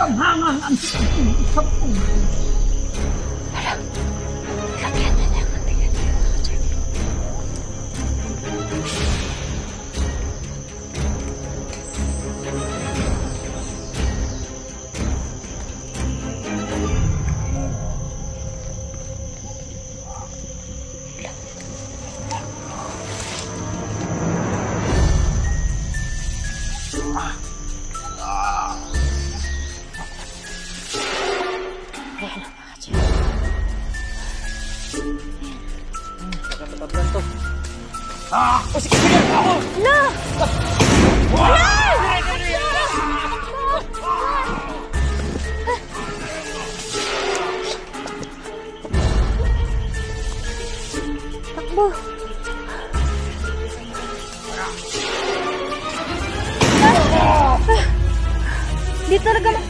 Kamhangan ang isang puso. Wala. Lagyan na niya. Tingnan niya. O sige, sige ako! No! Takbo! Di talaga na.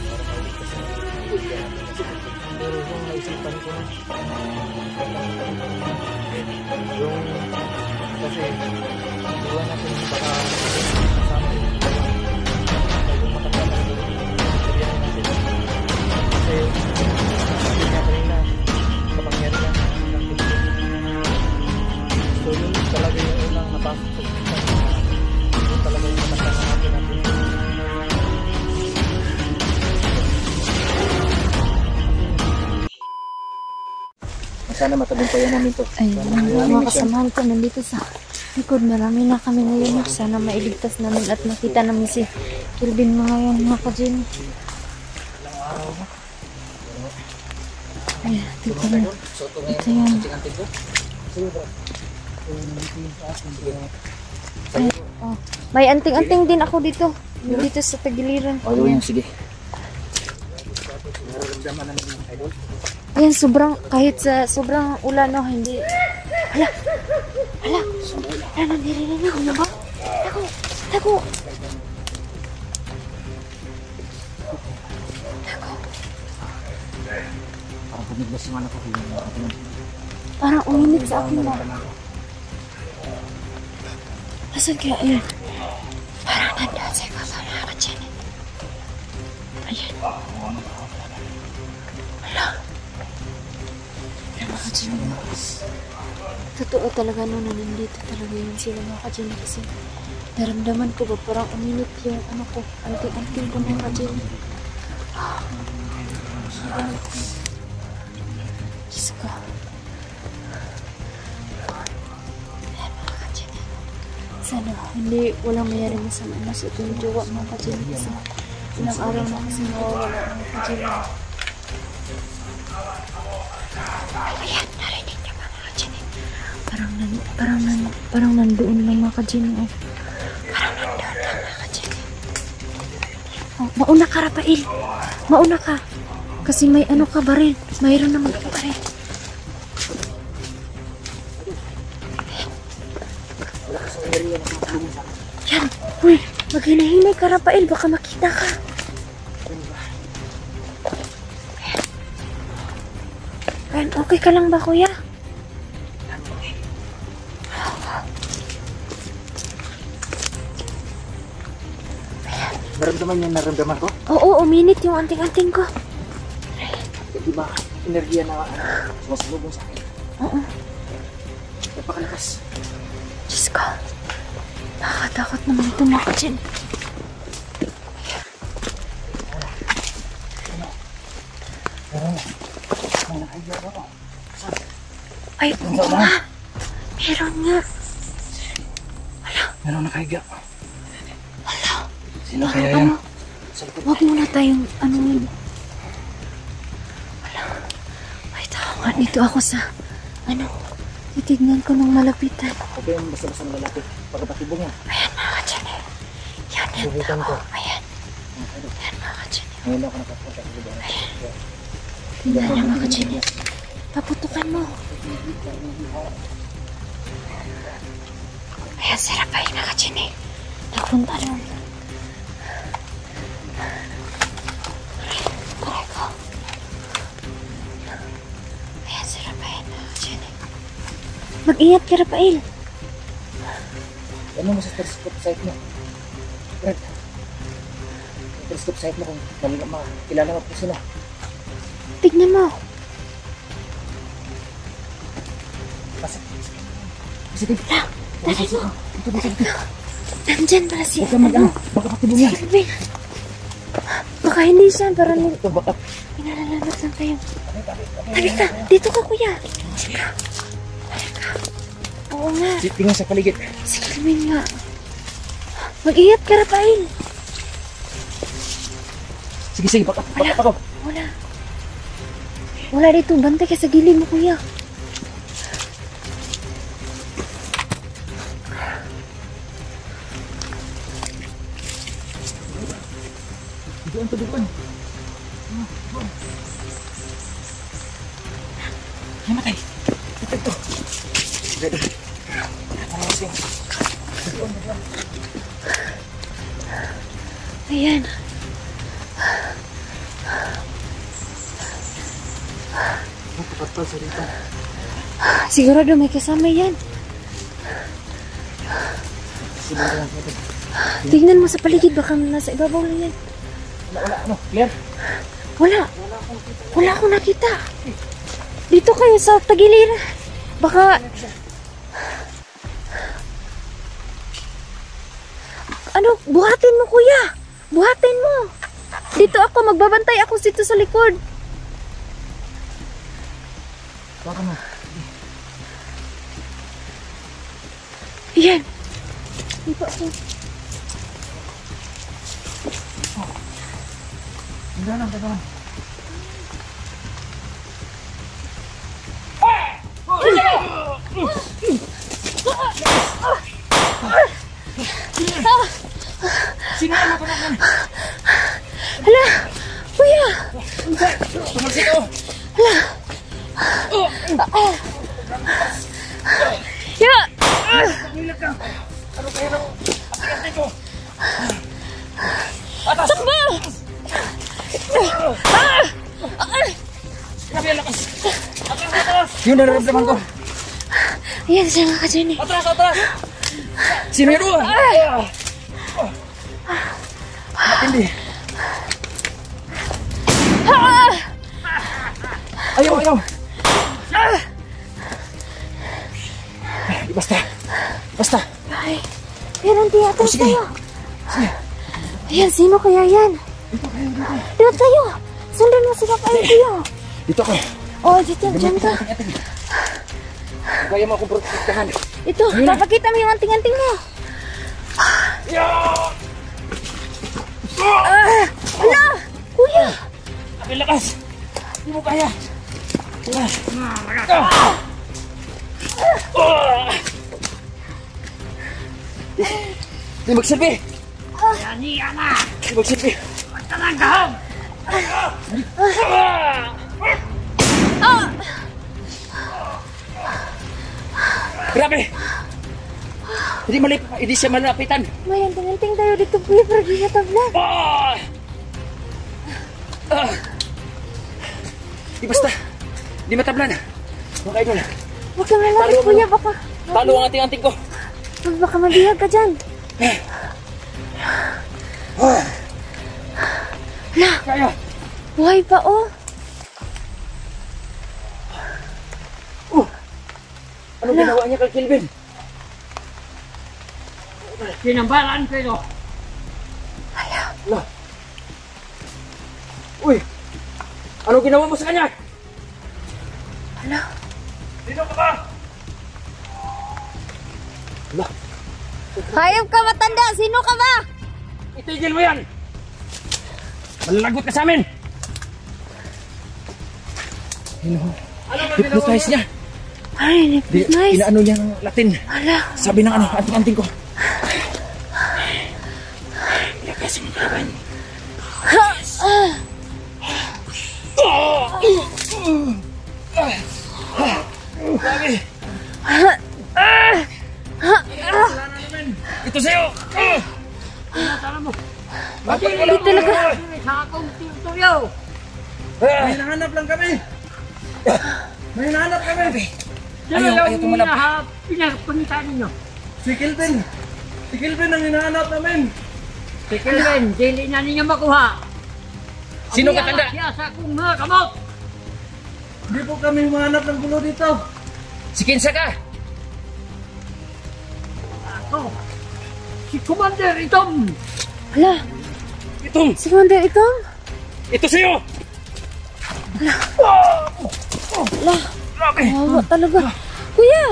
Pero kung naisipan ko na yung kasi iwan natin baka kasama yung matagal na yung natin kasi sabi nga kanina kapangyarihan ng Diyos. So yun talaga yung unang napasok sa Diyos. Yun talaga yung matagal natin natin. Sana matagumpayan namin to. Ayun, mga kasamahan ko nandito sa likod. Marami na kami ngayon. Sana mailigtas namin at makita namin si Kelvin mga yan, mga ka-Jen. Ayan, dito na. Ito yan. Ay, oh. May anting-anting din ako dito. Dito sa tagiliran. O, yun, sige. Ayan, sobrang, kahit sa sobrang ulan, no, hindi. Hala! Hala! Hala, nandirinig mo ba? Tako! Tako! Tako! Parang pumiglas yung anak ko. Parang uminit sa akin na. Asan kaya? Ayan. Parang nandun sa baba mga ka-Jen. Ayan. Hala! Mga ka-Jen. Totoo talaga no, na nandito talaga yun sila mga ka-Jen. Kasi naramdaman ko ba parang uminit yung ano ko. Anting-anting ko mga ka-Jen. Diyos ko. Ayan mga ka-Jen. Sana hindi walang mayari masama na sa itong jowa mga ka-Jen. Kasi ilang araw na kasi mawawala mga ka-Jen. Ayan, narinig niya ba mga ka-Jen? Parang nandoon lang mga ka-Jen. Oh. Parang nandoon lang mga ka-Jen. Oh, mauna ka, Rafael. Mauna ka. Kasi may ano ka ba rin? Mayroon naman ka ba rin? Yan. Uy, maghinahinay ka, Rafael. Baka makita ka. Ayan, okay ka lang ba, kuya? Naramdaman niya naramdaman ko? Oo, uminit yung anting-anting ko. Di ba? Enerhiya na sumasalubong sa akin. Oo. Napakalakas. Diyos ko. Nakakatakot naman ito mga ka-Jen. Ay, oo nga. Meron nga. Meron nakahiga. Hala. Sino kaya yan? Huwag muna tayong ano yun. Wala. May tao nga dito ako sa ano. Titignan ko ng malapitan. Okay yung basta-basta ng lalaki. Pagkapatibong yan. Ayan mga ka-Jen. Yan yan. Subukan ko. Ayan. Ayan mga ka-Jen. Ngayon ako nakapunta sa lugar. Tingnan niya mga ka-Jen. Paputukan mo. Ayan si Rafael mga ka-Jen. Nagpunta nun. Aray ko. Ayan si Rafael mga ka-Jen. Mag-ingat ka, Rafael. Ano mo sa site mo? Fred. telescope site mo kung kilala mo po sila. Tignan mo. Positive. Dali mo. Dito. Nandyan pala si Huwag ka mag-ano. Baka patibong yan. Kelvin. Baka hindi siya. Parang Ito, baka. pinalalabat lang kayo. Halika. Dito ka, kuya. Halika. Oo nga. Tingnan sa paligid. Si Kelvin nga. Mag-ingat ka, Rafael. Sige, baka ako. Wala. Wala dito. Bantay ka sa gilid mo, kuya. Duguan. Ay, matay. Ito. Ayan. Kapatpal sa dito. Sigurado may kasama yan. Sibong ka lang ito. Tingnan mo sa paligid. Baka nasa ibabaw lang yan. Wala. Clear? Wala akong nakita. Dito kayo sa tagiliran. Baka... Ano? Buhatin mo, kuya. Buhatin mo. Dito ako. Magbabantay ako dito sa likod. Baka mo. Yan. Dito ako. Hindi lang. Sino ang matunakan? Hala! Kuya! Tumalsik ako! Hala! Ya! Pagmilag ka! Ano kayo ng atikante ko? Takbo! Grabe ang lakas! Atras! Yun nararamdaman ko! Ayan siya mga ka-Jenny. Atras! Sino yun doon? Matindi! Ayaw! Basta! Ay, yan ang tiyatras Sige. tayo. Ayan, sino kaya yan? Dito tayo. Sundan mo si Rafael tayo. Dito ako! Oh, dito, dyan ka. Kaya mo akong protektahan. Ito, papakita mo yung anting-anting mo. Hala! Kuya! Ang lakas! Hindi mo kaya! Di magsilbi! Di magsilbi! Grabe! Hindi siya malapitan! May anting-anting tayo dito, kuya, pero di na tablan. Di basta! Di matablan! Mga idol! Huwag kang lalapit, kuya, baka... Talo ang ating-anting ko! Baka mabihag ka dyan. Hala! Kaya! Buhay pa, oh. Anong ginawa niya kay Kelvin? Sinambalan kayo. Ala! Uy! Anong ginawa mo sa kanya? Hala! Sino ka ba? Ala! Hayop ka, matanda! Sino ka ba? Itigil mo yan! Malalagot ka sa amin! Hypnotize niya! Ay, nice. Inaano niya ng Latin. Hala! Sabi ng anting-anting ko. Lakas mo kaban. Grabe! Ito sa'yo! Hindi talaga. May hinahanap lang kami! May hinahanap kami! Ayaw tumalap. Pinagpunitan ninyo. Si Kelvin ang hinahanap namin! Si Kelvin, dili na ninyo makuha. Sino katanda? Siya sa akong mga kamot. Hindi po kami humanap ng gulo dito. Si Kinsa ka? Ako. Si Commander Itom. Hala, Itong! si Commander Itom. Ito sa'yo! Hala, Grabe! kawawa talaga. Kuya!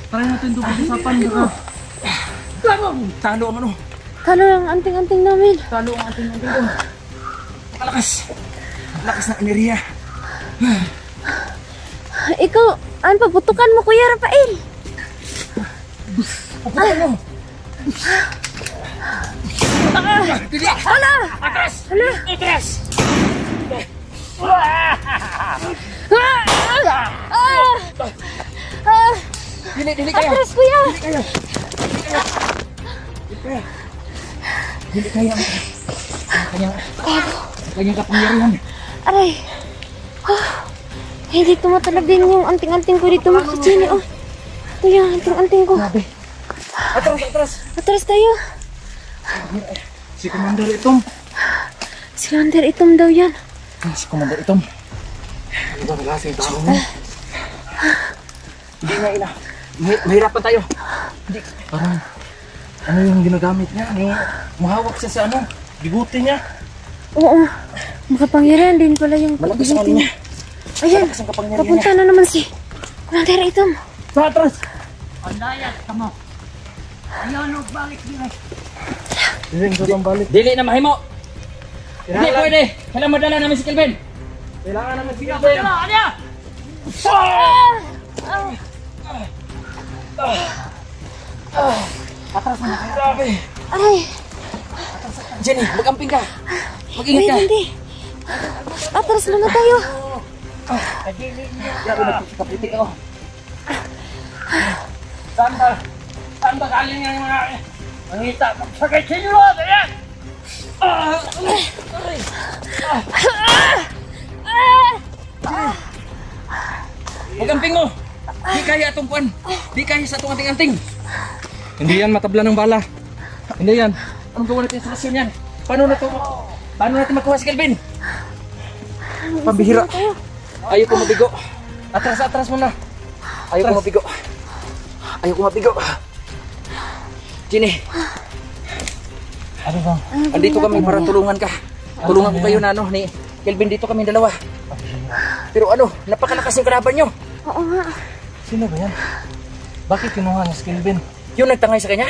Try natin ito pag-usapan. Talo ang ano? Talo ang anting-anting namin. Talo ang ating doon. Malakas! Lakas ng enerhiya. Ikaw, ano paputukan mo, Kuya Rafael? Puputan mo! Dili! Hala! Atras! Hala! Atras! Ah! Ah! Ah! Dili kaya! Atras, Kuya! Dili kaya! Dili kaya ang kanyang kapangyarihan. Aray! Ah! Hindi tumatalab din yung anting-anting ko dito, mga kachini. Oh, ito yung anting-anting ko. Atras! Atras tayo. Si Commander Itong. Si Commander Itom daw yan. Si Commander Itom. Ano ba klaseng tao mo? Hindi nga ina. Mahirapan tayo. Hindi. Parang ano yung ginagamit niya? Yung mahawak siya sa ano? Biguti niya. Oo. Makapangyarihan din pala yung Malakas ang ano niya. Ayan. Malakas ang kapangyarihan niya. Papunta na naman si Commander Itom. Atras! Pandayat ka mo. Ayaw nung balik nila. Hindi ko bang balik. Dili na mahimo. Hindi pwede. Kailangan madala namin si Kelvin. Kailangan naman si Siya Kelvin. padala, ano? Atras mo na. Grabe. Aray. Jenny, mag-amping ka. Mag-ingat Uy, ka. hindi. Atras muna tayo. Grabe, nagkikapitik ako. Saan ba galing nga yung mga mangita? Sakit sinyo, ganyan. Mag-amping mo. Di kaya itong kuwan. Di kaya sa itong anting-anting. Hindi yan matabla ng bala. Hindi yan. Anong gawa natin sa solusyon yan? Paano natin makuha si Kelvin? Pambihira. Ayaw ko mabigo. Atras muna. Ayaw ko mabigo. Ayaw ko mabigo. Jenny, Ano bang? andito kami para tulungan ka. Tulungan ko kayo na ano, ni Kelvin, dito kami dalawa. Pero ano, napakalakas yung kalaban nyo. Oo nga. Sino ba yan? Bakit kinuha niya si Kelvin? Yung nagtangay sa kanya?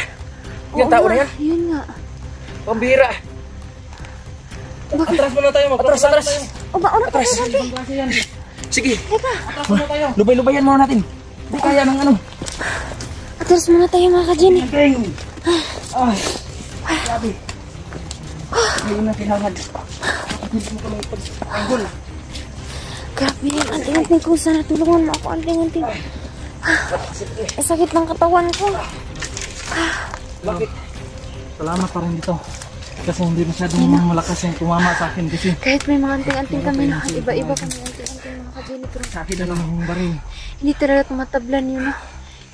Yung tao na yan? Yun nga. Pambihira. Atras muna tayo. Atras. O, mauna pa Atras. tayo natin. Sige, Atras muna tayo. lubay-lubayan muna natin. Di kaya ng ano. Atras muna tayo, mga ka-Jenny. King! Ay, grabe. Ngayon na kailangan. Hindi mo kami pag-anggol. Grabe yan, anting-anting ko. Sana tulungan mo ako, anting-anting. Sakit ng katawan ko. Bakit? Salamat pa rin dito. Kasi hindi masyadong malakas yung tumama sa akin kasi Kahit may mga anting-anting kami na iba-iba kami anting-anting, mga ka-Jenny. Pero Sa akin na lang. yung baril. hindi talaga tumatablan yun.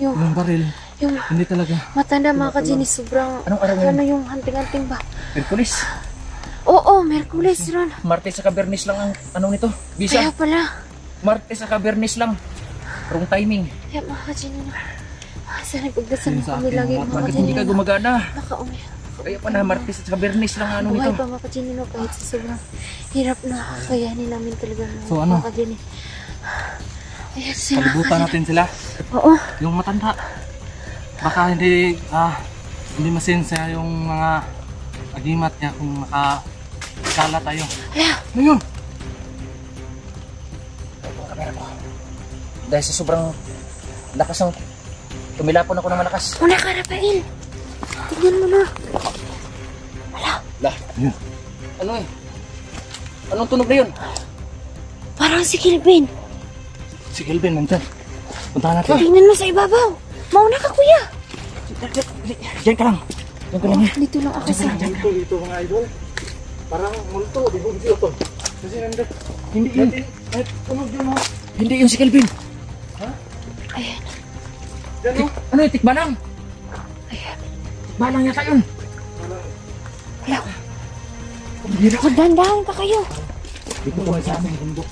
Yung, Yung baril. yung Hindi talaga. matanda, mga ka-Jenny, sobrang, Anong araw ano yung anting-anting ba? Merkulis. Oo, Merkulis ron. Martes sa Bernis lang ang ano nito. Kaya Bisa. pala. Martes sa Bernis lang. Wrong timing. Kaya mga ka-Jenny na. Sana ipagdasal mo Yun sa kami akin, lagi, mga mga Bakit ka-Jenny. hindi ka gumagana? Nakaumi. Kaya pa na Martes sa Bernis lang ang ano Buhay nito. pa, mga ka-Jenny, no, kahit sa sobrang hirap na kayanin namin talaga. So, ano? Mga ka-Jenny. Ayan sila. Kalibutan natin sila. Oo. Yung matanda. Baka hindi masensya yung mga agimat niya kung makakala tayo. Hala, Ano yun? Dahil sa sobrang lakas ng tumilapon ako ng malakas. muna ka, Rafael. Tignan mo na. Lah, Yun. ano eh? Anong tunog na yun? Parang si Kelvin. Si Kelvin nandyan. Puntahan natin. Tingnan mo sa ibabaw. Mauna ka, kuya. Diyan ka lang. Diyan ka lang eh. Dito lang ako sa... Dito mga idol. Parang multo. Di ba dito? Kasi nandun. Hindi yun. Ay, tunog yun mo. Hindi yun si Kelvin. Ayan. Yan o. Ano yung tikbanang? Balang yata yun. Wala. Magdandahan ka kayo. Dito ko sa aming bundok.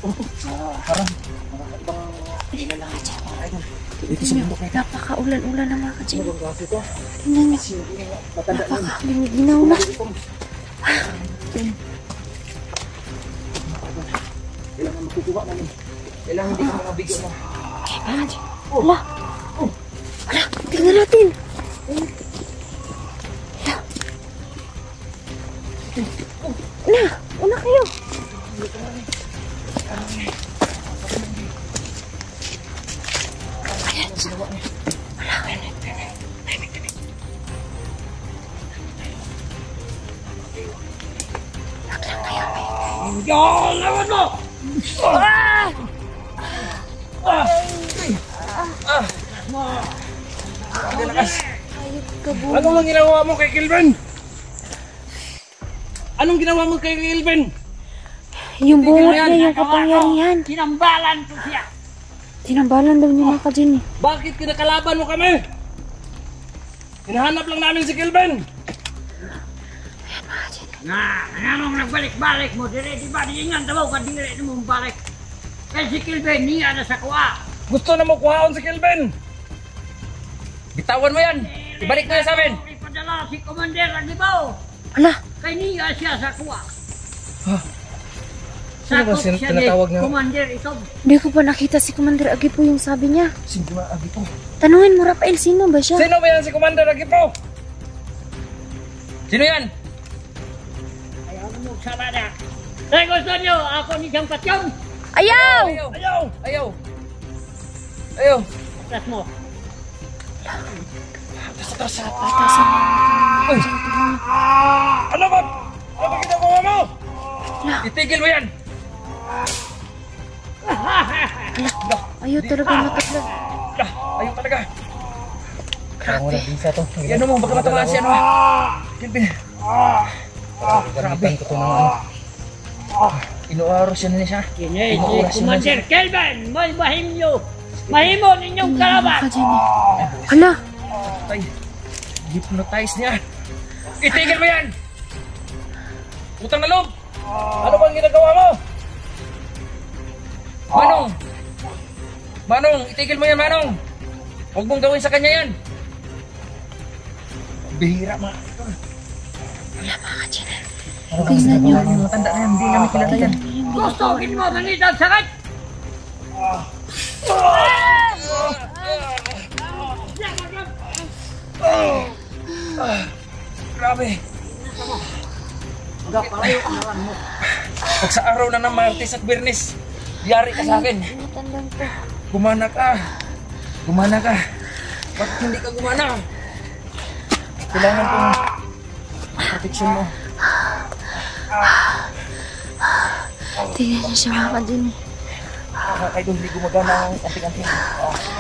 Parang dito sa bundok na ito. Napaka-ulan-ulan na mga ka-Jenny. Ang klase to. Tingnan niyo. Matanda na. Napaka-ginaw na. Kailangan makukuha namin. Kailangan hindi ka mabigo na. Wala. Wala. Tingnan natin. Wala. Una kayo. Ano ang ginawa mo kay Kelvin? Anong ginawa mo kay Kelvin? Yung buhok niya, yung kapangyarihan. Tinambalan ko siya. Tinambalan daw niya mga ka-Jenny. Bakit kinakalaban mo kami? Hinahanap lang namin si Kelvin. Anong nagbalik-balik mo? Dire, di ba? Di nga tabaw ka, dire mo balik. Kaya si Kilben, niya na sa kuha. Gusto na mo kuhaon si Kelvin. Bitawan mo yan. Ibalik mo yan sa amin. Ipadala si Commander Agibaw. Wala. Kay niya siya sa kuha. Sino ba Sakot siya tinatawag niya? Commander ito. Hindi ko pa nakita si Commander Agipo yung sabi niya. Sino ba agi po? Tanungin mo, Rafael, sino ba siya? Sino ba yan si Commander Agipo? Sino yan? Ayaw mo sarada. Kaya gusto nyo, ako ni Jang Patyong. Ayaw! Ayaw. Ayaw! Ayaw. Ayaw. Atras mo. Uy, Ano ba? Ano ba ginagawa mo? itigil mo yan. Ayaw talaga mataglag. Ayaw talaga. Parang wala bisa to. Yan mo, baka matamaan siya. Kelvin. Gamitan ko to ng ano. Inuaros siya na siya. Kini si Commander Kelvin. May mahimyo. Mahimo ninyong kalaban. Ka-Jenny. Hala. Ay, hypnotize niya. Itigil mo yan. Utang na loob. Ano bang ginagawa mo? Manong. Manong, itigil mo yan, Manong. Huwag mong gawin sa kanya yan. Bihira, ma. Tingnan niyo. Yung matanda na yan, hindi namin kilala yan. Gusto mo manitag sakit. Grabe. Pag sa araw na ng Martes at Biyernes, diyari ka sa akin. Matandang ko. Gumana ka. Gumana ka. Ba't hindi ka gumana? Kailangan kong protection mo. Tingnan niyo siya mga ka-Jenny. Kahit hindi gumagana ang anting-anting.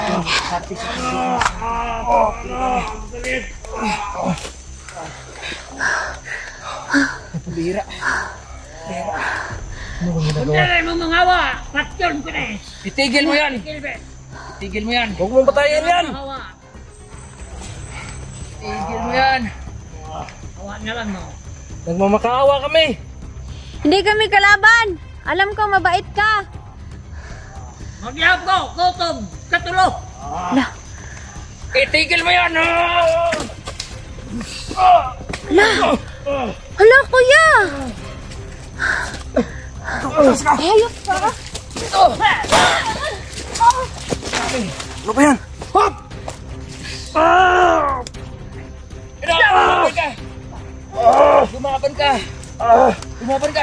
Yung hati sa Bihira. Kundere mo mangawa. Patyon ko na eh. Itigil mo yan. Kelvin. Itigil mo yan. Huwag mong patayin yan! Hawa. Itigil mo yan. Hawa na lang mo. Nagmamakaawa kami! Hindi kami kalaban. Alam ko, mabait ka. Magyab ko. Kutob. Katulo. Hala. Itigil mo yan. Hala. Hala, kuya. Hayop ka. Ano ba yan? Hop! Lumaban ka. Lumaban ka. Lumaban ka.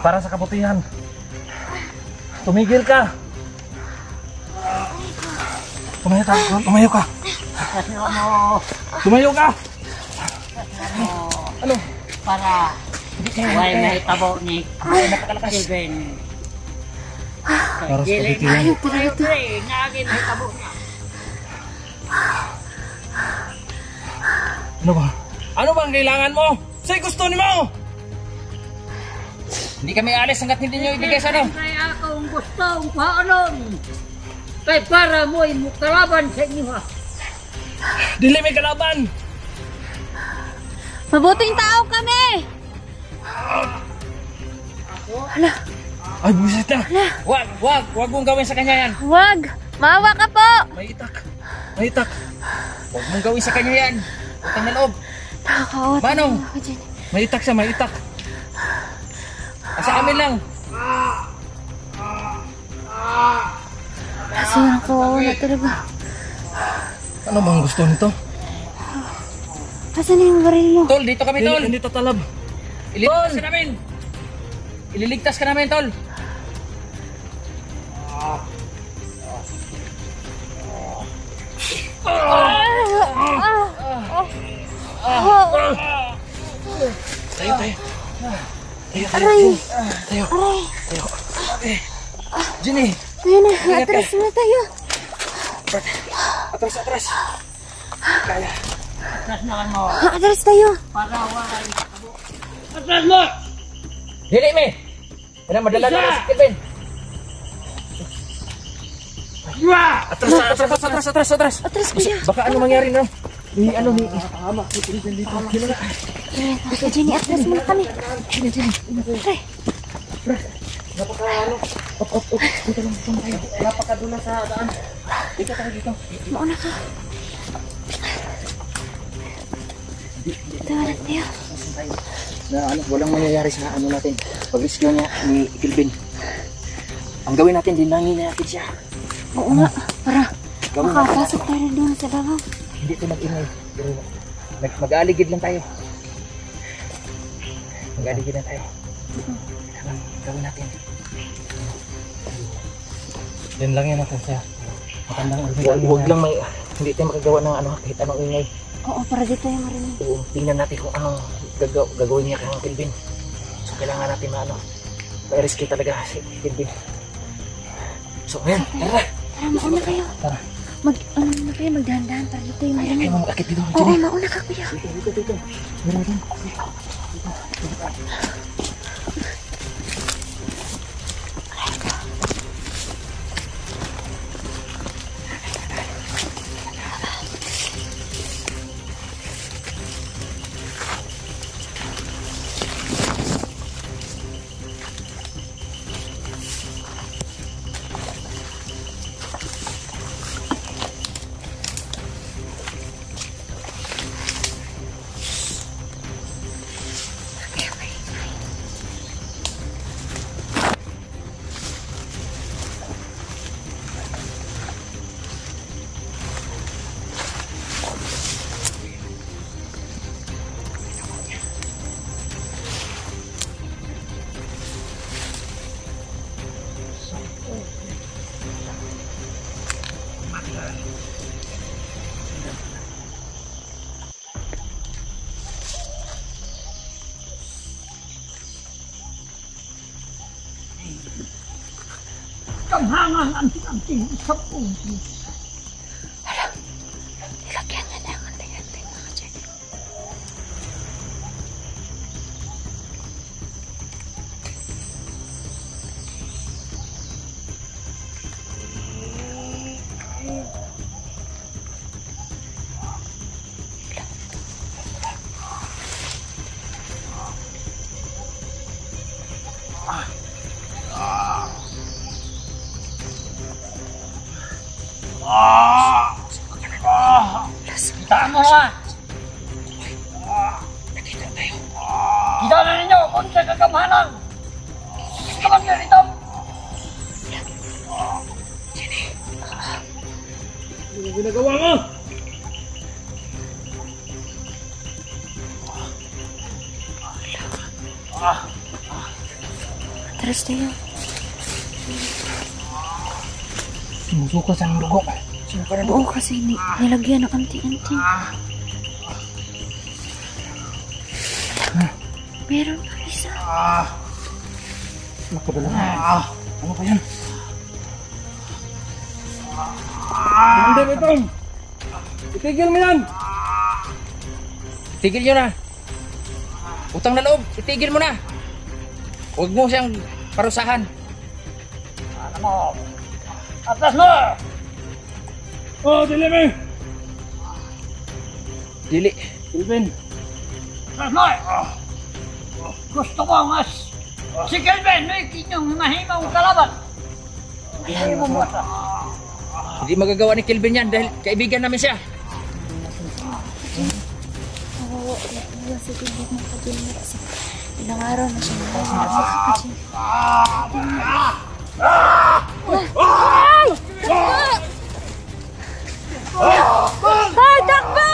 Para sa kabutihan. Tumigil ka. Tumayo ka. Tumayo ka. Tumayo ka. Ano? Para huwag mahitabo ni Kelvin. Para sa Dili kabutihan. na pre. Naging mahitabo niya. Ano ba? Ano bang kailangan mo? Say gusto ni mo! Hindi kami alis hanggat hindi nyo ibigay sa ano. Kaya akong gusto ang paanon. Kaya para mo'y mukalaban sa inyo ha. Dili may kalaban! Mabuting tao kami! Hala, Ay, buset na. Wag mong gawin sa kanya yan. wag! Maawa ka po! May itak. Wag mong gawin sa kanya yan. Utang na loob. Nakakaawa Manong! talaga ako dyan. May itak siya, may itak. Sa amin lang. Kaso lang kawawa na talaga. Ano bang gusto nito? Asan na yung baril mo? Tol, dito kami, tol. Hindi tatalab. Ililigtas ka namin. Ililigtas ka namin, tol. Tayo. Aray! Tayo. Aray! Jenny. Ayun na, atras na tayo. Atras. Kaya. Atras na lang mo. Atras tayo. Para waray. Atras mo! Dili, me. Kaya madala na si Kelvin. Iwa! Atras. Atras kuya. Baka ano mangyari na? Ni Baka Jenny, atras muna kami. Aray! Napakadula sa daan. Dito tayo dito. Mauna ka. Tawanan tayo. Na walang mangyayari sa natin. Pag-rescue niya ni Kelvin. Ang gawin natin, dinangin natin siya. Oo nga, para makapasok tayo doon sa babaw. Hindi ito mag-ingay. Pero mag-aaligid lang tayo. Gawin natin. Yan lang yan natin siya. Huwag lang may, hindi tayo makagawa ng kahit anong ingay. Oo, para dito yung marinig. Oo, tingnan natin kung anong gagawin niya kay Kelvin. So kailangan natin ma-rescue talaga si Kelvin. So ayan, tara. Tara, mauna kayo. Tara. Magdahan-dahan para dito yung Kaya marinig. mo mag-akit dito. Oo, mauna ka kuya. Dito. Meron din. Kamhangan anting-anting sa puso. Nilagyan niya na yung anting-anting mga Jenny. Tama nga! Kita na ninyo kung sa kagamhanan! Kamang nyo rito! Ano ginagawa mo? Atras tayo. Sumusuka sa dugo. Oo, kasi nilagyan ng anting-anting. Meron pa isa. Nakadala. Ano ba yan? Hindi, Betong! Itigil mo yan! Tigil nyo na. Utang na loob, itigil mo na. Huwag mo siyang parusahan. Ano mo? Atras mo! Oh, dili mo! Dili. Kelvin! Noy. Gusto ko nga si Kelvin, no, ikinyong mahimang kalaban. Hindi mo mo. Hindi magagawa ni Kelvin yan dahil kaibigan namin siya. Oo, wala si Kelvin mga ka-Jenny kasi ilang araw na siya mga ka-Jenny. Ay! Ay, takbo!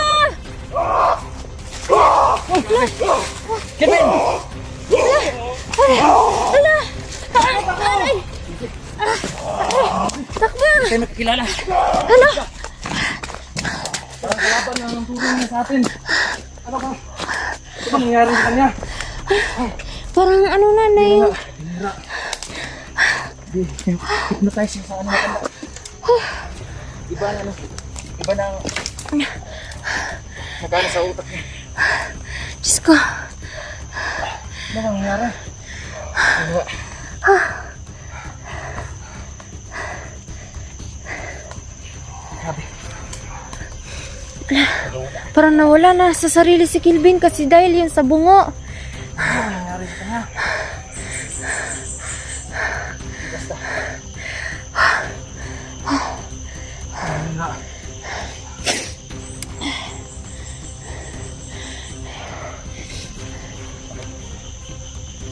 Kelvin! Ala! Ay! Takbo! Tayo magkakilala. Ala! Parang kalaban lang ang tulong niya sa atin. Ano ba? Ano ba nangyari sa kanya? Parang ano na na yun. Hypnotize siya sa ano matanda. Iba na ano. Iba na ang nagana sa utak niya. Diyos ko. Ano ba nangyari? Grabe. Parang nawala na sa sarili si Kelvin kasi dahil yun sa bungo. Ano ba nangyari sa kanya? Basta. Ano na?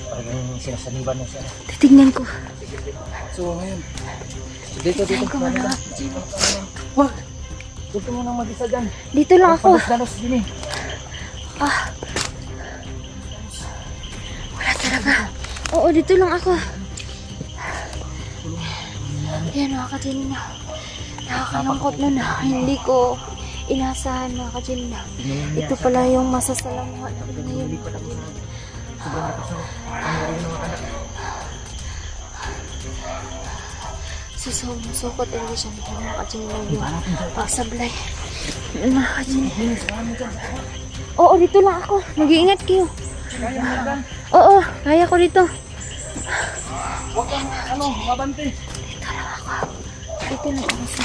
Parang sinasaniban niya siya. Titignan ko. So ngayon. Dito. ko wala. Wag! Huwag ka munang mag-isa dyan. Dito lang ako. Dalos din eh. Ah. Wala talaga. Oo, dito lang ako. Yan mga ka-Jenny na. Nakakalungkot na. Hindi ko inasahan mga ka-Jenny na. Ito pala yung masasalamuhan namin ngayon mga ka-Jenny. Susukot talaga siya nito mga ka-Jenny na yung pagsablay. Mga ka-Jenny. Oo, dito lang ako. Mag-iingat kayo. Oo, kaya ko dito. Huwag kang mabante. Dito lang ako. Dito lang ako sa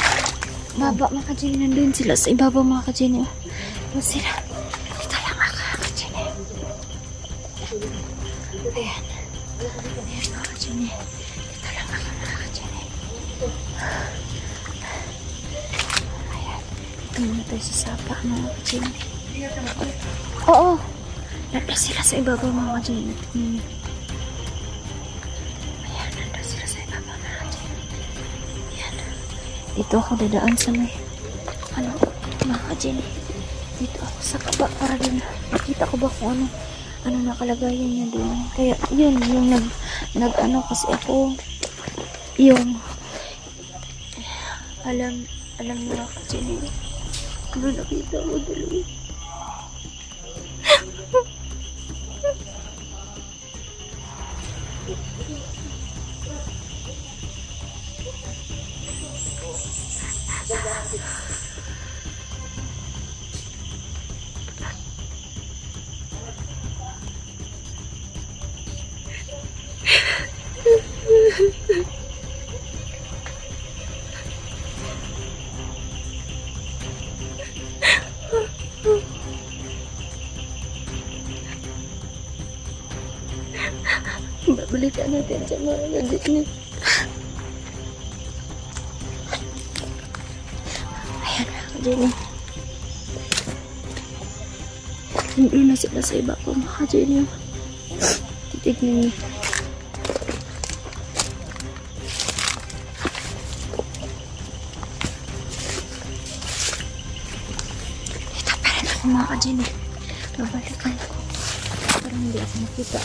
baba mga ka-Jenny. Nandun sila sa ibabaw mga ka-Jenny. Doon sila. Dito lang ako mga ka-Jenny. Ayan. Ayan mga ka-Jenny. Dito lang ako mga ka-Jenny. Ayan. Dito muna tayo sa sapa mga ka-Jenny. Oo. Nandun sila sa ibabaw mga ka-Jenny. Ayan. Nandun sila sa ibabaw mga ka-Jenny. Ayan. Dito ako dadaan sa may ano mga ka-Jenny. Dito ako sa kaba para din makita ko ba kung ano nakalagayan niya doon. Kaya yun yung nag ano kasi ako yung alam niyo mga ka-Jenny. Ano nakita mo doon? Babalikan natin sa mga gadget. Ayan mga ka-Jenny. Hindi na sila sa iba ko mga ka-Jenny. Titignan niyo. Dito pa rin ako mga ka-Jenny. Babalikan ko. Parang hindi ako makita.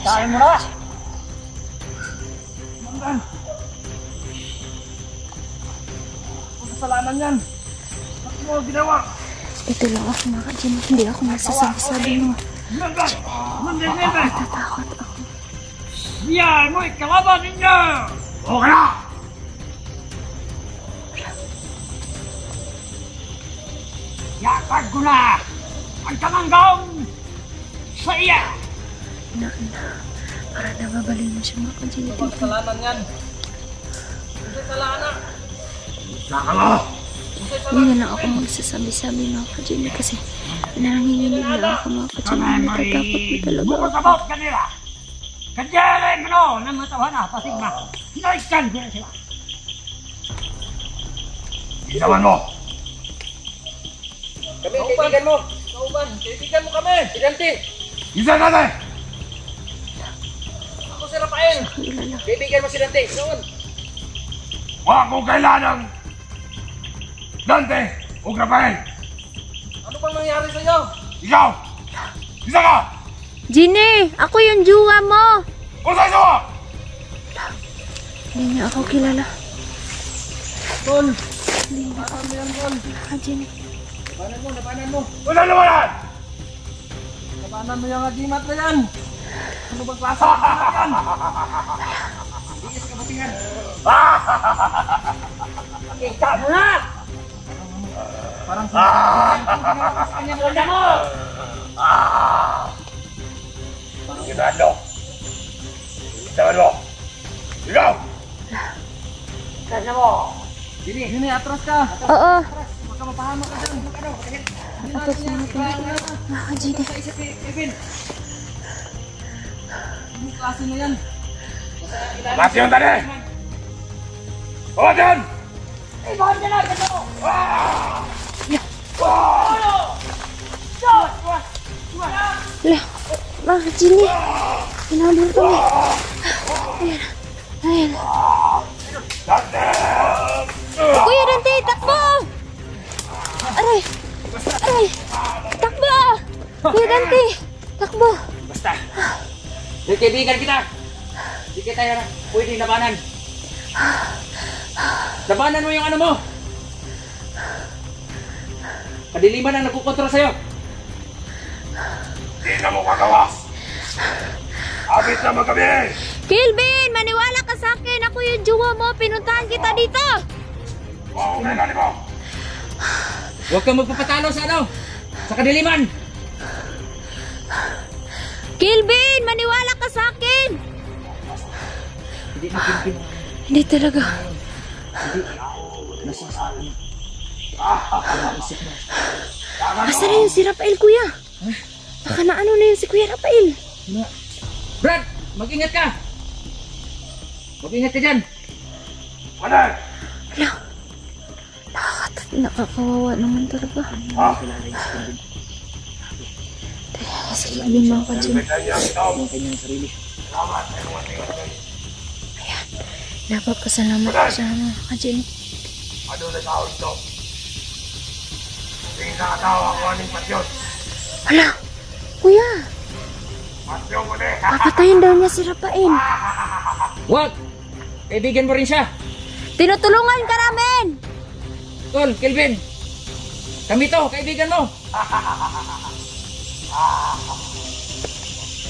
Tayo mo na! Mandan! Ang kasalanan yan! Bakit mo ginawa? Ito lang ako mga ka-Jenny. Hindi ako masasabi-sabi mo. Mandan! Mandan! Natatakot ako. Siya mo'y kalaban ninyo! Okay na! Yakag ko na ang kamanggong sa iya! Anak na. Para nababalik mo siya mga ka-Jenny. Kasalanan yan. Hindi kasalanan. Saka mo! Hindi na lang ako magsasabi-sabi mga ka-Jenny kasi nanginginig na ako mga ka-Jenny. Natatakot ko talaga ako. Bukasabot kanila! Kadyarin mo no! Nang matawa na, pasigma! Naikan sila sila! Isaman mo! Kami, kaibigan mo. Kauban, kaibigan mo kami. Si Dante. Isa natin! Ako si Rafael. Kilala. Kaibigan mo si Dante. Noon. Huwag kong kailanang Dante o Rafael! Ano bang nangyari sa iyo? Ikaw! Isa ka! Jenny! Ako yung jowa mo! Kung sa'yo ka! Hindi niya ako kilala. Tol, Hindi niya paano mo yan, Tol? ako, Jenny. Labanan mo. Wala naman yan! Labanan mo yung agimat na yan. Ano bang klase ng agimat yan? Bigis ka batingan. Kita mo na! Parang sa kanya Wala mo! Ginado! Ginado mo! Ikaw! Kanya mo! Sini, atras ka. Oo. Baka mapahamak ka dyan. Tapos na natin. Mga Jenny. Sa isa si Kevin. Anong klase na yan? Mati yung tali! Bawat yan! Ibang nila! Ganda mo! Lah, mga Jenny. Hinabol kami. Ayan. Ayan. Dante! Kuya Dante, takbo! Aray! Aray! Takbo! Kuya Dante, takbo! Basta. May kaibigan kita. Hindi kita pwede labanan. Labanan mo yung ano mo. Kadiliman ang nagkukontrol sa'yo. Di na mo kagawas! Abit naman kami! Kelvin, maniwala ka sa akin. Ako yung jowa mo. Pinuntahan kita dito. Oo, kailangan mo! Huwag kang magpapatalo sa ano. Sa kadiliman. Kelvin, maniwala ka sa akin. Hindi na pinipin. Hindi talaga. Nasasabi. Naisip mo. Asa na yun si Rafael, kuya? Baka na ano na yun si Kuya Rafael. Brad, mag-ingat ka. Mag-ingat ka dyan. Manay! Wala. Nakakawawa naman talaga. Si Kelvin mga ka-Jenny. Ang kanyang sarili. Napapasalamat ko sa mga ka-Jenny. Ano na tao ito? Tingin sa katawa ko aning pasyon. Hala, kuya. Pasyon mo na eh! Papatayin daw niya si Rafael. Huwag. Kaibigan mo rin siya. Tinutulungan ka namin. Tol, Kelvin. Kami to, kaibigan mo.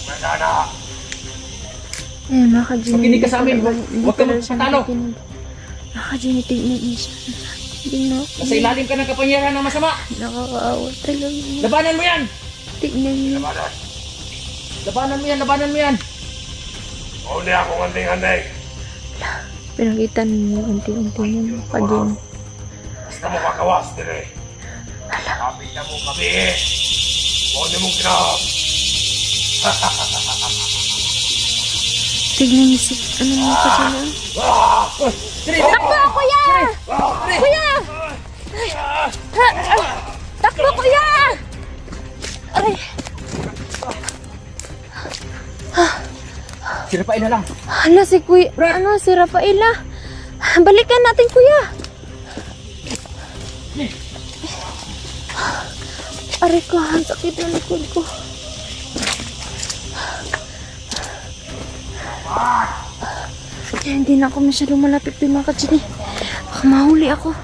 Wala na! Ayun, mga ka-Jenny. Makinig ka sa amin. Huwag ka magpatalo. Mga ka-Jenny, tignan niya siya. Hindi na ako. Nasa ilalim ka ng kapangyarihan ng masama. Nakakaawa talaga. Labanan mo yan. Tignan niya. Labanan mo yan, labanan mo yan. Uli ako nganding-nganding. Pinakitan niyo unti-unti niya mga ka-Jenny. Basta mo kagawas din eh. Kapit na mo kami eh. Huwag mong kinahap. Tignan niyo si ano mga ka-Jenny. Takbo, kuya! Kuya! Takbo, kuya! Aray! Si Rafael na lang. Hala si kuya, ano si Rafaela. Balikan natin kuya. Aray ko, ang sakit ng likod ko. Kaya hindi na ako masyadong malapit din mga ka-Jenny. Baka mahuli ako.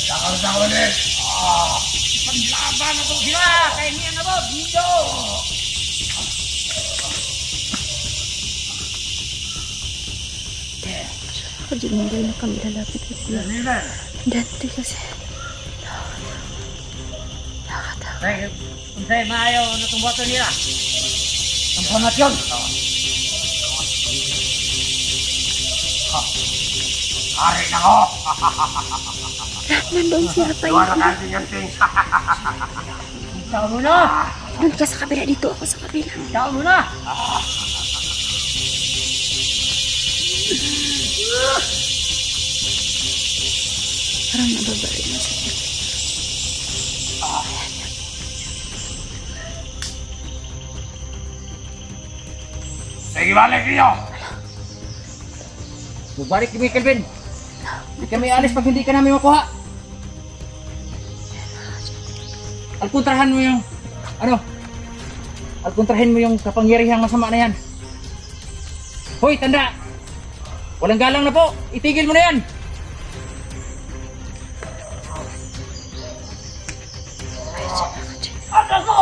Nakakasama ulit. Panlaban na ito sila. Kaya niya na ba? Dito. Ako dyan hindi na kami lalapit kay Kuya. Dante kasi. Nakakatakot. Kung sa'yo maayaw na itong boto nila. Ang pamasyon. Ari na ko. Nandun si Rafael. Iwara ka din yung things. Ikaw muna. Doon ka sa kabila, dito ako sa kabila. Ikaw muna. Parang nababalik na sa kabila. Sige, balik niyo. Balik kami, Kelvin. Hindi kami alis pag hindi ka namin makuha. Alkontrahan mo yung, alkontrahin mo yung kapangyarihang masama na yan. Hoy, tanda! Walang galang na po! Itigil mo na yan! Atas ko!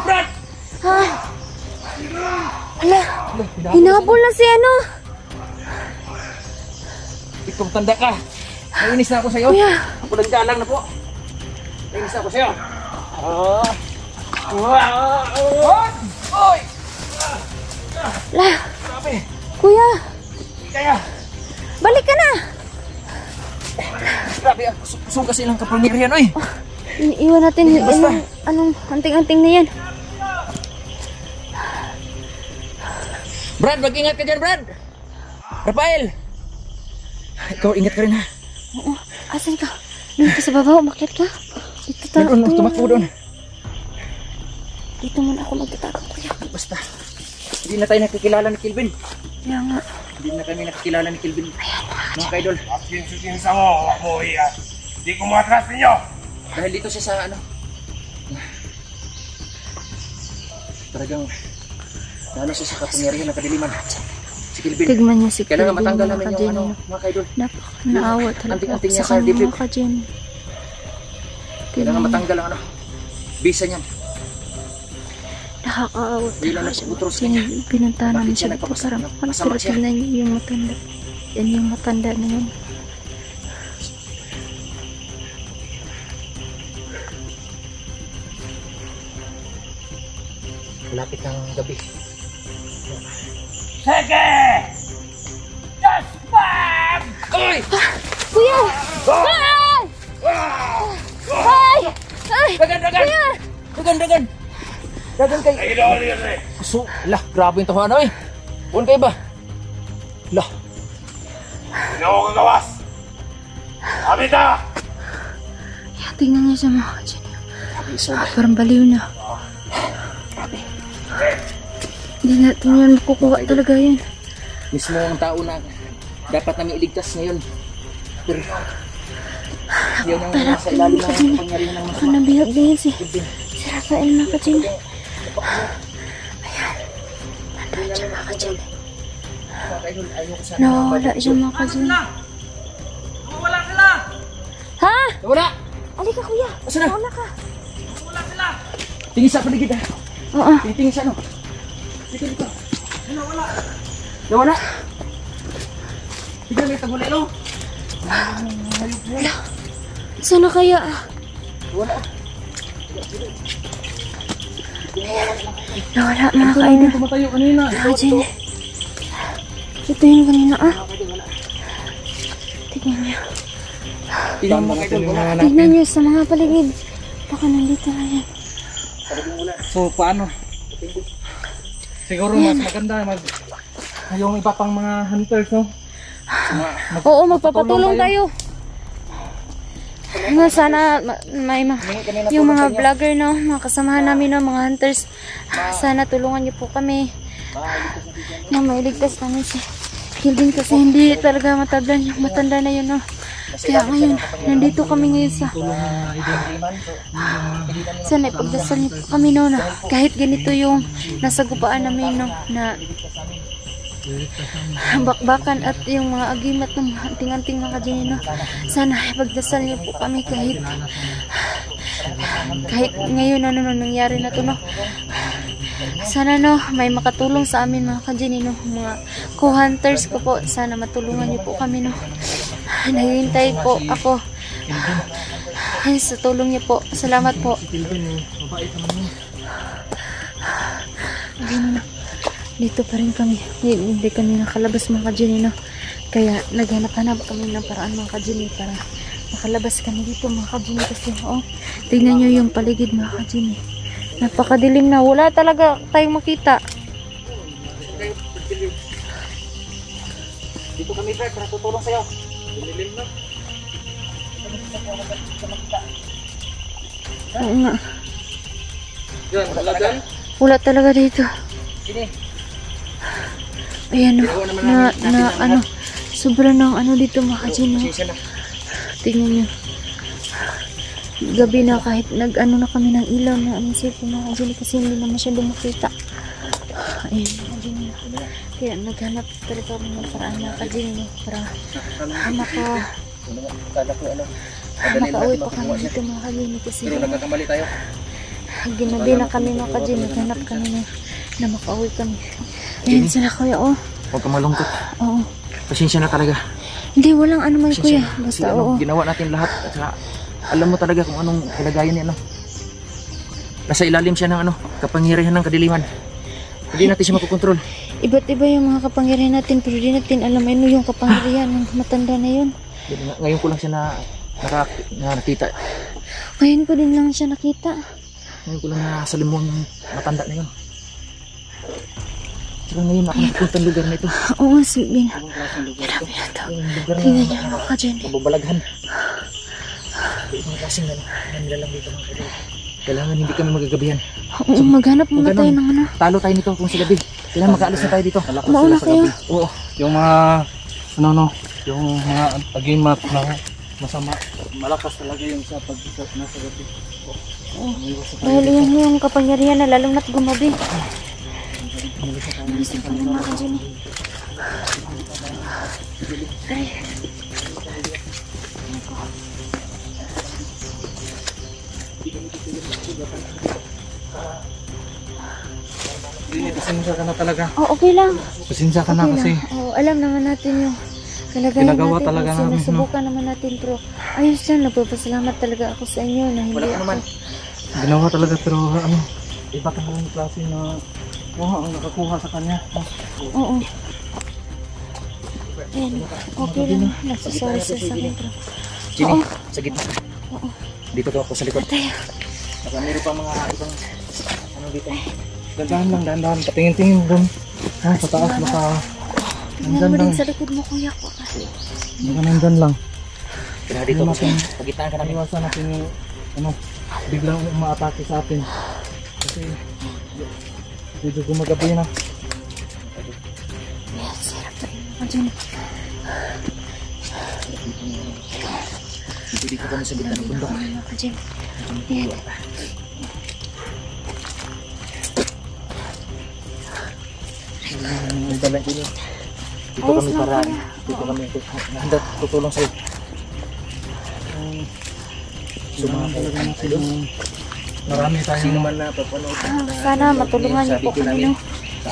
Brad! Ala, hinabol na si ano. Ikaw tanda ka. Nainis na ako sa'yo. Kuya. Walang galang na po. Nainis na ako sa'yo. Oy! Ala, Grabe. Kuya, Kaya. balik ka na. Grabe. Kusog kasi lang kapangyarihan, oy. Iwan natin yung Basta. anong anting-anting na yan. Brad, mag-ingat ka dyan, Brad. Rafael. Ikaw, ingat ka rin, ha. Oo, asan ka? Doon ka sa baba, umakyat ka. Dito tayo. Doon, tumakbo doon. Dito muna ako magtatago, Kuya. Basta. Hindi na tayo nakikilala ni Kelvin. Kaya nga. Hindi na kami nakikilala ni Kelvin. Mga kaidol. At kinsa mo, ako hindi ko matras ninyo. Dahil dito siya sa talagang lalo siya sa kapangyarihan ng kadiliman. Si Kelvin. Tignan niya si Kailangan Kelvin, matanggal mga namin ka-Jenny. yung mga kaidol. Napaka-naawa talaga Anting-anting ako niya sa sa kanya, dibdib. mga ka-Jenny. Kailangan matanggal ang bisa niyan. Nakakaawa Hindi lang talaga siya. nagpuputros Kasi pinunta namin Bakit siya siya dito nagpapasama? para Masama siya. tignan niyo yung matanda. Yan yung matanda na yun. Malapit ng gabi. Sige! Just bam! Oy! Kuya! Ay! Ay! Ay! Dagan! Dagan! Dagan kay... Ay, doon yun eh. So, lah, grabe yung tahanan, oy. Buwan kayo ba? Lah, Hindi ako kagawas. Abit na! Yan, tingnan niyo siya, mga ka-Jenny. grabe iso. Parang baliw na. Hindi natin yan makukuha talaga yan. Mismo ang tao na dapat namin iligtas ngayon. Pero, yun ang nasa ilalim ng kapangyarihan ng Parang nabihag-bihag si Kelvin. Rafael, mga ka-Jenny. Ayan. Nandun siya, mga ka-Jenny. Mga kaidol, ayaw ko sana. Nawawala siya, mga ka-Jenny. Wala sila! Ha? Wala! Alika, kuya. Asan na? Nawala ka. Wala sila! Tingin sa paligid, ha? Oo. Tingin sa ano? Dito. Wala. Tignan may tagulelo. Sana kaya? Wala. Nawala, mga ka-idol. Tumatayo kanina. Mga Jenny. Ito yun kanina, Tignan niyo. Tingnan mo kayo. Wala. Tignan niyo sa mga paligid. Baka nandito na yan. So, paano? Siguro mas maganda yung iba pang mga hunters, no? Oo, magpapatulong tayo. Sana yung mga vlogger, no, mga kasamahan namin, no, mga hunters, sana tulungan niyo po kami na mailigtas namin si Kelvin kasi hindi talaga matablan yung matanda na yun, no. Kaya ngayon, nandito kami ngayon sana ipagdasal niyo po kami, no, na kahit ganito yung nasa gupaan namin, no, na bakbakan at yung mga agimat ng anting-anting mga kajini, no. Sana ipagdasal niyo po kami kahit ngayon ano nangyari na to, no. Sana, no, may makatulong sa amin mga kajini, no, mga co-hunters ko po. Sana matulungan niyo po kami, no. Naghihintay po ako ay sa tulong niyo po. Salamat po. Dito pa rin kami. Hindi kami nakalabas mga kajini, no. Kaya naghanap-hanap kami ng paraan mga kajini para makalabas kami dito mga kajini kasi tingnan nyo yung paligid mga kajini. Napakadilim na. Wala talaga tayong makita. Dito kami, Fred, para tutulong sa'yo. Dilim na. Oo nga. Yan, wala dyan. Wala talaga dito. Sini. Ayan, ano, sobrang ng ano dito mga kajini. Tingnan nyo. Gabi na kahit nag-ano na kami ng ilaw na anisip mga kajini kasi hindi na masyadong makita. Ayan mga kajini. Kaya naghanap talaga kami ng paraan mga kajini para makauwi pa kami dito mga kajini kasi Pero nagkakamali tayo. ginabi na kami mga kajini. Naghanap kami na makauwi kami. Ayan sila kuya, Huwag kang malungkot. Oo. Pasensya na talaga. Hindi, walang ano man kuya. Basta Ginawa natin lahat. At saka, alam mo talaga kung anong kalagayan niya, no? Nasa ilalim siya ng kapangyarihan ng kadiliman. Hindi natin siya makukontrol. Iba't iba yung mga kapangyarihan natin pero di natin alam ano yung kapangyarihan ng matanda na yun. Ngayon ko lang siya nakita. Ngayon ko din lang siya nakita. Ngayon ko lang nasalimuhan yung matanda na yun. Saka ngayon ako napunta ng lugar na ito. Oo nga, sabihin. Grabe na to. Yung lugar na Tingnan niyo mga ka-Jen. mababalaghan. Ibang klaseng nilalang dito mga kaibigan. Kailangan hindi kami magagabihan. Oo, maghanap muna tayo ng ano. Talo tayo nito kung sa gabi. Kailangan makaalis na tayo dito. Mauna kayo. Oo. Yung mga, yung mga agimat na masama. Malakas talaga yung sa pag-isap na sa gabi. Dahil yan yung kapangyarihan na lalong na't gumabi. Malis na kami mga ka-Jen. Ay. Pasensya ka na talaga. Okay lang. Pasensya ka na kasi. Alam naman natin yung kalagayan Ginagawa natin. talaga Kasi namin, no? nasubukan naman natin pero ayos lang. Nagpapasalamat talaga ako sa inyo na hindi Wala ka ako. naman. Ginawa talaga pero iba ka naman yung klase na ang nakakuha sa kanya. Oo. Ayan, okay lang. Nagsasorry siya sa akin. Jenny, sa gitna. Dito ako sa likod. Tayo. Baka meron pa mga ibang dito. Dandahan. Patingin-tingin doon. Sa taas, baka Tingnan mo din sa likod mo, kuya ko. nandyan lang. Kaya dito ako sa pagitnaan ka namin. Iwasan natin yung biglang umaatake sa atin. Kasi medyo gumagabi na. Ayan, sarap na yun. Diyan. Dito kami sa gitna ng bundok. Diyan. Ayan. Dalan din yun. Dito Ayos kami lang, para kuya. dito kami handa tutulong sa'yo. Talaga natin marami Sino tayong man na papanood. Sana matulungan niyo po kami, no,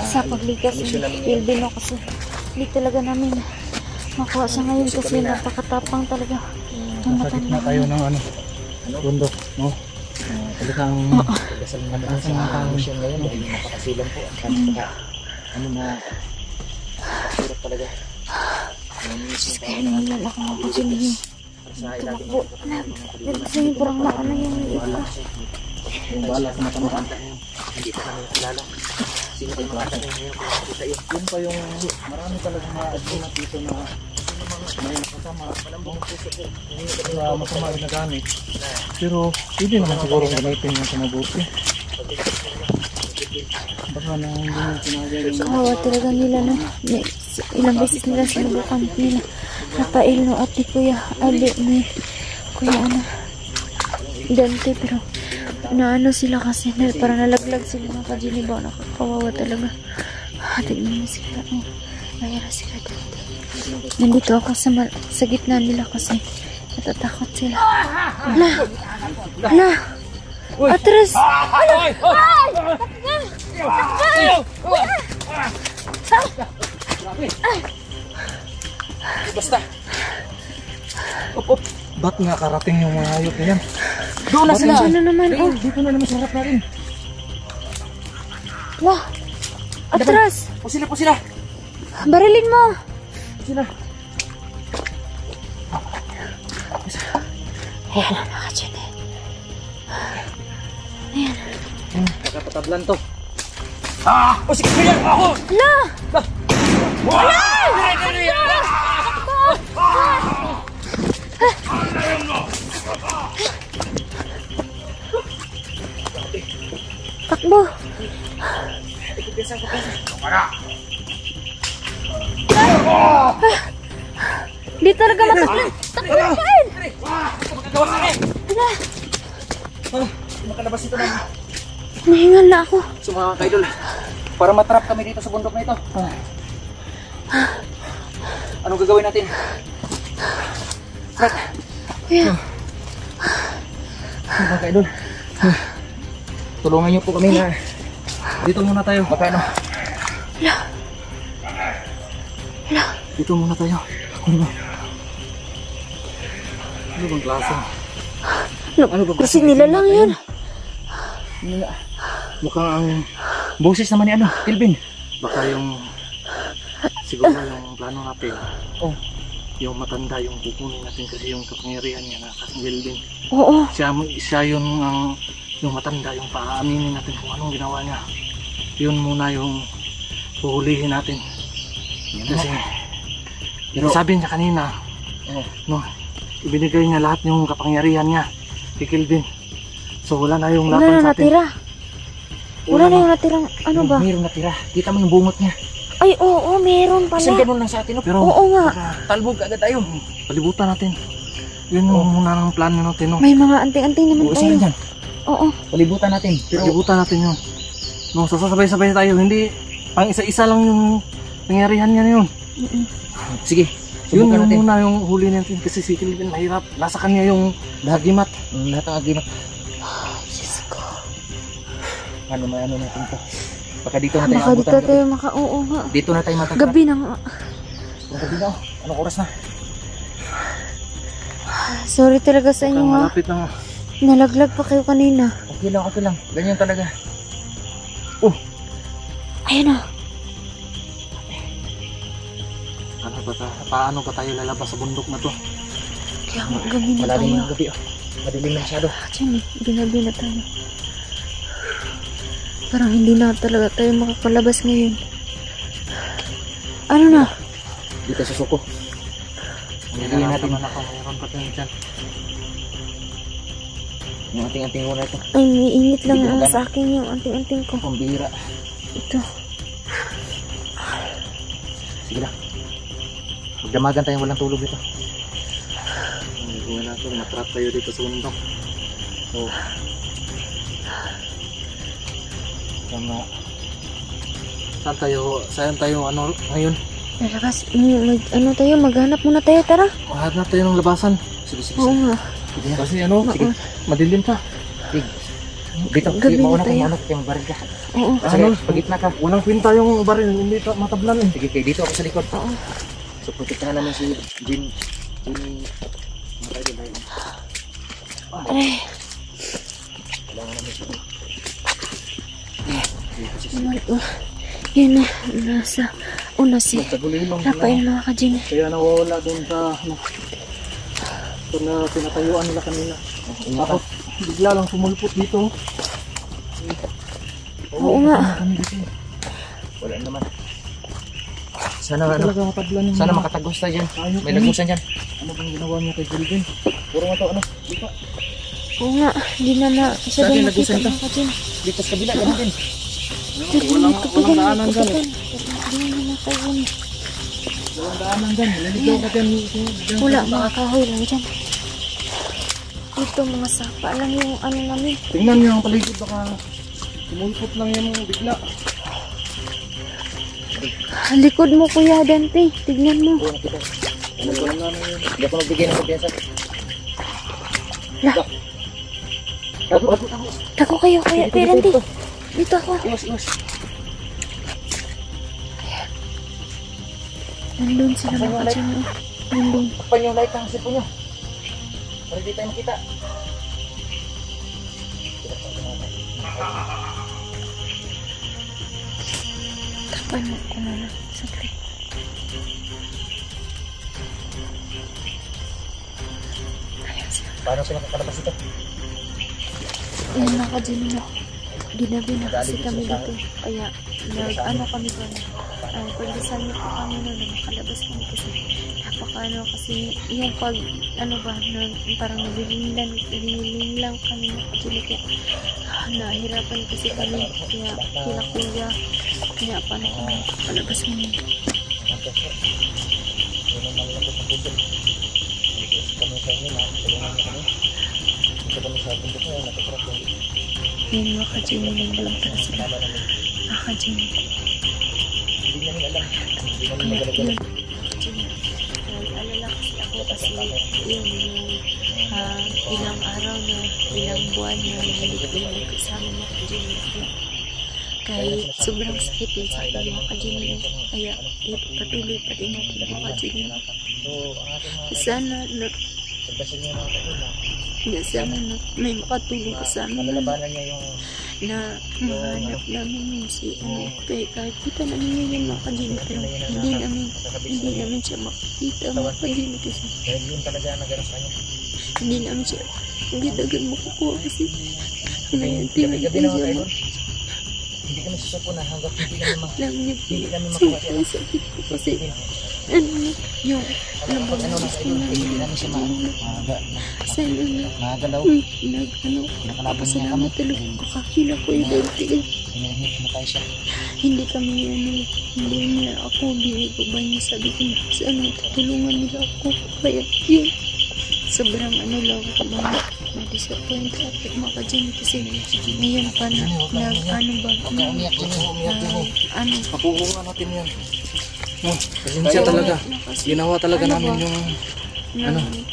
sa paglikas ni Kelvin, no, kasi hindi talaga namin makuha sa ngayon kasi napakatapang talaga ng nasa gitna matanda. tayo ng bundok, no? Talagang Dasal naman sa mission ngayon dahil napakasilang po. Na hirap talaga. Kaya naman ako mapagsin Sa ilalim tumakbo. Kasi parang maano yung iba. yung bala sa mata mo. hindi pa kami nakilala. Sino pa yung mga tanong ngayon kung nakita yun. Yun pa yung marami talagang mga agimat dito na Kaya masama rin na gamit. Pero pwede naman siguro gamitin yung sinabuti. Baka na hindi mo pinagay yung... Kawawa talaga nila, no? Ilang beses nila sinubukan nila. Rafael, no? At Kuya Ali, ni Kuya ano, Dante, pero naano sila kasi, parang nalaglag sila mga kajini ba? Nakakawawa talaga. Tignan mo sila, oh. Mayroon sila Dante. Nandito ako sa gitna nila kasi natatakot sila. Ala! Ala! Atras! Ala! Basta! Op. Ba't nga karating yung mga hayop niyan? Doon na sila! Diyan na naman, oh. Dito na naman sa harap natin. Wah! Atras! Po sila! Barilin mo! Sila! Ayan, mga Jenny. Ayan. Nakapatablan to. O sige, kaya ako! La! Takbo! Di talaga matakbo! Takbo na kain! Makalabas ito na. Nahingal na ako. So mga kaidol, para matrap kami dito sa bundok na ito. Anong gagawin natin? Fred! Kuya, Mga kaidol, tulungan niyo po kami na dito muna tayo. Baka ano? Dito muna tayo. Ano bang klase? ano ba? Kasi nila lang yun. Mukhang ang boses naman ni ano, Kelvin. Baka yung siguro yung plano natin. Oh, yung matanda yung kukunin natin kasi yung kapangyarihan niya na kasi Kelvin. Oo. Siya yun ang yung matanda yung paaminin natin kung anong ginawa niya. Yun muna yung puhulihin natin. Kasi sabi niya kanina, no, ibinigay niya lahat yung kapangyarihan niya kay Kelvin. So wala na yung Wala laban na sa atin. natira. Wala na yung natirang ano ba? Mayroong natira. Kita mo yung bungot niya. Ay, oo, meron Kasi pala. ganun lang sa atin. No? Pero Oo nga. talbog agad tayo. Palibutan natin. Yun yung muna ng plano natin. No? May mga anting-anting naman Isa tayo. rin dyan. Oo. Palibutan natin. Palibutan natin yun. No, sasabay-sabay tayo. Hindi pang isa-isa lang yung pangyarihan niya yun. Sige. Yun yung natin. Muna yung huli natin kasi si Kelvin mahirap. Nasa kanya yung lagimat. Lahat ng agimat. Diyos ko. Ano natin to. Baka dito na tayo Baka dito abutan. tayo oo nga. Dito na tayo matatrap. Gabi na nga. Gabi na. Anong oras na? Sorry talaga sa inyo ha. Malapit na. Nalaglag pa kayo kanina. Okay lang. Ganyan talaga. Ayan na. Paano ba tayo lalabas sa bundok na to? Kaya gabi na Malalim tayo. ng gabi. Madilim na masyado. Diyan eh. Ginabi na tayo. Parang hindi na talaga tayo makakalabas ngayon. Ano na? Dito sa suko. Hindi natin. Mayroon pa tayo dyan. Yung anting-anting muna ito. Ay, niinit lang ang sa akin yung anting-anting ko. Pambira. Ito. Sige lang. Magdamagan tayo walang tulog dito. Hindi natin matrap tayo dito sa bundok. So, tama. Saan tayo ano ngayon? Lalabas. Ano tayo? Maghanap muna tayo. Tara. Hanap tayo ng labasan. Sige. Oo nga. Kasi ano, madilim pa. Sige. Dito. Gabi na Mauna tayo. kayong baril ka. Oo. Kasi pagitna ka. Walang pinta yung baril, hindi matablan eh. Sige, dito ako sa likod. Oo. So, protektahan namin si Jim. Ay. Kailangan namin siya. Yan na. Nasa una si Tagulilong. Rafael mga kajini. Kaya nawawala doon sa ano. Ito na pinatayuan nila kanina. Tapos bigla lang sumulpot dito. Oo nga. Wala naman. Sana ano, Talaga mapadlan yung sana mga makatagos tayo dyan. hayop May na yun. lagusan dyan. Ano bang ginawa niya kay Kelvin? Puro nga to, ano? Lupa. Oo nga, hindi na siya Dati doon nagusan nakita ka. mga kajin. Dito sa kabila, ganun din. Walang daanan dyan. Hindi na nakawin. Walang daanan dyan. Naliligaw ka dyan. Wala, mga kahoy lang dyan. Ito mga sapa lang yung ano namin. Tingnan niyo ang paligid, baka tumulpot lang yan bigla. Likod mo Kuya Dante, tignan mo. Oo, nakita. Wala na yun. Hindi ako nagbigay ng kumpiyansa. Lah, tako kayo Kuya Dante. Dito ako. Iwas. Nandun sila mga kajin. Nandun. Kapan yung light ng cellphone nyo. Para di tayo makita. Tapan mo ko na lang. Saglit. Ayan sila. Paano sila kakalabas ito? Ayan mga kajin na. Ginabi na kasi kami dito. Kaya ano kami doon. Pagdasal niyo po kami noon na makalabas kami kasi napakaano kasi yung pag ano ba na, parang nabiling lang kami na kajin kaya nahirapan kasi kami kaya kila kuya kaya paano kami makalabas kami. Yan mga kajin lang lang para sila. Kajin. Kaya yun. Nag-alala kasi ako kasi yun yung ilang araw na ilang buwan na hindi ko nagkasama mga kajin. Kahit sobrang sakit yun sa akin mga kajin. Kaya patuloy pa din natin mga kajin. Sana na may makatulong ka sa amin na mahanap namin yun si kahit kita namin yun mga kajin pero hindi namin siya makikita mga kajin kasi hindi namin siya hindi dagan makukuha kasi ngayon tinagin siya Hindi kami susuko na hanggang hindi kami sakit ko kasi yung pag ano na sa ilo, hindi namin siya maaga. sa inyo Maaga daw. Napasalamat talaga ko kakila ko yung dati Hinahit mo tayo siya. hindi kami hindi niya ako binigo ba niya sabi ko sana tutulungan nila ako kaya yun sobrang ano lang ako na-disappoint ako mga kajin kasi ngayon pa na ano ba Umiyak din. ano Papuhungan natin yan. Pasensya talaga. Ginawa talaga namin yung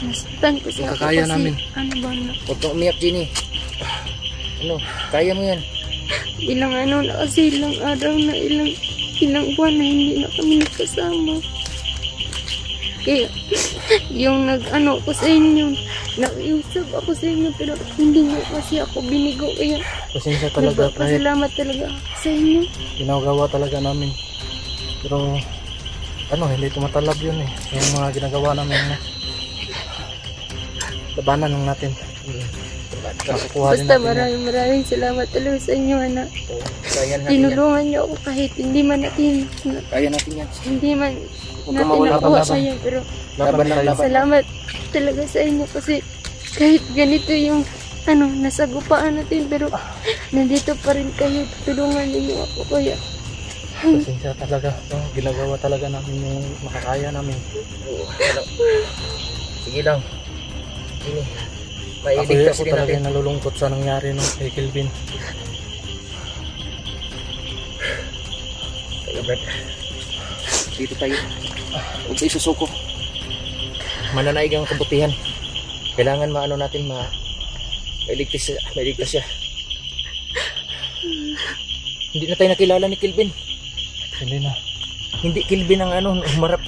nasaktan kasi yung ako kakaya kasi namin. ano ba na Huwag kang umiyak, Jenny. Ano, kaya mo yan. ilang ano na kasi ilang araw na ilang buwan na hindi na kami nagkasama kaya yung nag-ano ko sa inyo nakiusap ako sa inyo pero hindi nyo kasi ako binigo kaya Pasensya talaga kahit nagpapasalamat talaga sa inyo ginagawa talaga namin. Pero hindi tumatalab yun eh. Yung mga ginagawa namin na labanan lang natin. Makakuha din basta natin yan. maraming salamat talaga sa inyo anak Kaya natin yan. tinulungan nyo ako kahit hindi man natin Kaya natin yan. hindi man Huwag kang natin mawala nakuha laban. sa inyo pero Laban tayo. salamat talaga sa inyo kasi kahit ganito yung nasagupaan natin pero nandito pa rin kayo tulungan niyo ako kaya Pasensya talaga. Ginagawa talaga namin yung makakaya namin. Sige lang. Jenny. Ako Mailigtas din talaga natin. yung nalulungkot sa nangyari nung kay Kelvin. Tayo, Brad. Dito tayo. Huwag tayo susuko. Mananaig ang kabutihan. Kailangan maano natin mailigtas siya. Hindi na tayo nakilala ni Kelvin. Hindi na. Hindi Kelvin ang humarap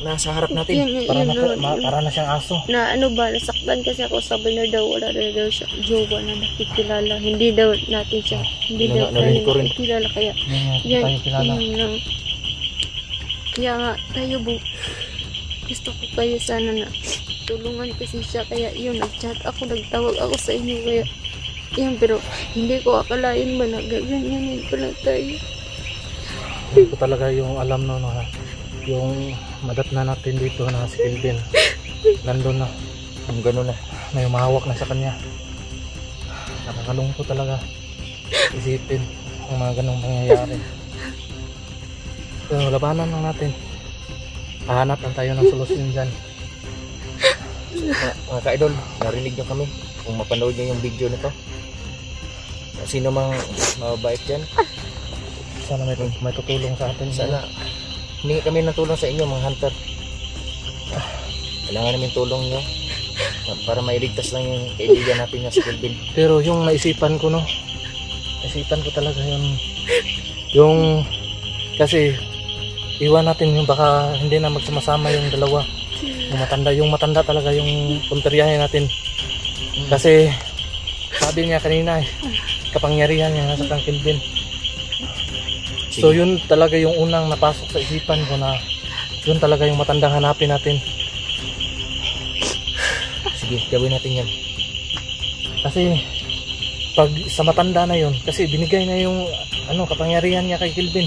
nasa harap natin. Para na siyang aso. na nasaktan kasi ako sabi na daw wala na daw siya jowa na nakikilala hindi daw natin siya hindi daw Narinig ko tayo rin. nakikilala kaya Hindi yan tayo kilala. yun lang kaya nga tayo gusto ko kayo sana na tulungan kasi siya kaya yun nagchat ako nagtawag ako sa inyo kaya yan pero hindi ko akalain ba na gaganyanin pala tayo Hindi ko talaga yung alam na yung madat na natin dito na si Kelvin nandun na, Kung gano'n na. may umahawak na sa kanya. Nakakalungkot talaga isipin ang mga ganong pangyayari. Pero labanan lang natin, hahanap lang tayo ng solusyon dyan. Mga ka-idol, narinig nyo kami. Kung mapanood nyo yung video nito, sino mang mababait dyan, Sana may tutulong sa atin. sana humingi kami ng tulong sa inyo mga hunter. Kailangan namin tulong nyo para mailigtas lang yung kaibigan natin na si Kelvin. Pero yung naisipan ko, no, naisipan ko talaga yung kasi iwan natin yung baka hindi na magsama-sama yung dalawa. Yung matanda talaga yung punteriyahin natin. Kasi sabi niya kanina kapangyarihan niya nasa kang Kelvin. So yun talaga yung unang napasok sa isipan ko na yun talaga yung matandang hanapin natin. Sige, gawin natin yan. Kasi pag sa matanda na yun, kasi binigay na yung kapangyarihan niya kay Kelvin.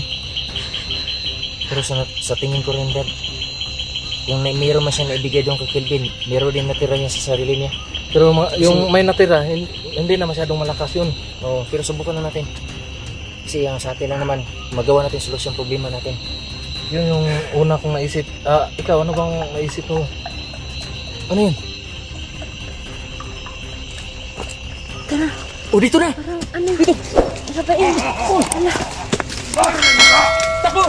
Pero sa tingin ko rin, Dad, yung mayroon man siya naibigay doon kay Kelvin, mayroon din natira niya sa sarili niya. Pero yung may natira, hindi na masyadong malakas yun. Oo, pero subukan na natin. Kasi ang sa atin lang naman, magawa natin solusyon problema natin. Yun yung una kong naisip. Ikaw, ano bang naisip mo? Ano yun? Tara, Oh, dito na! parang ano? Rafael! Ala! Takbo!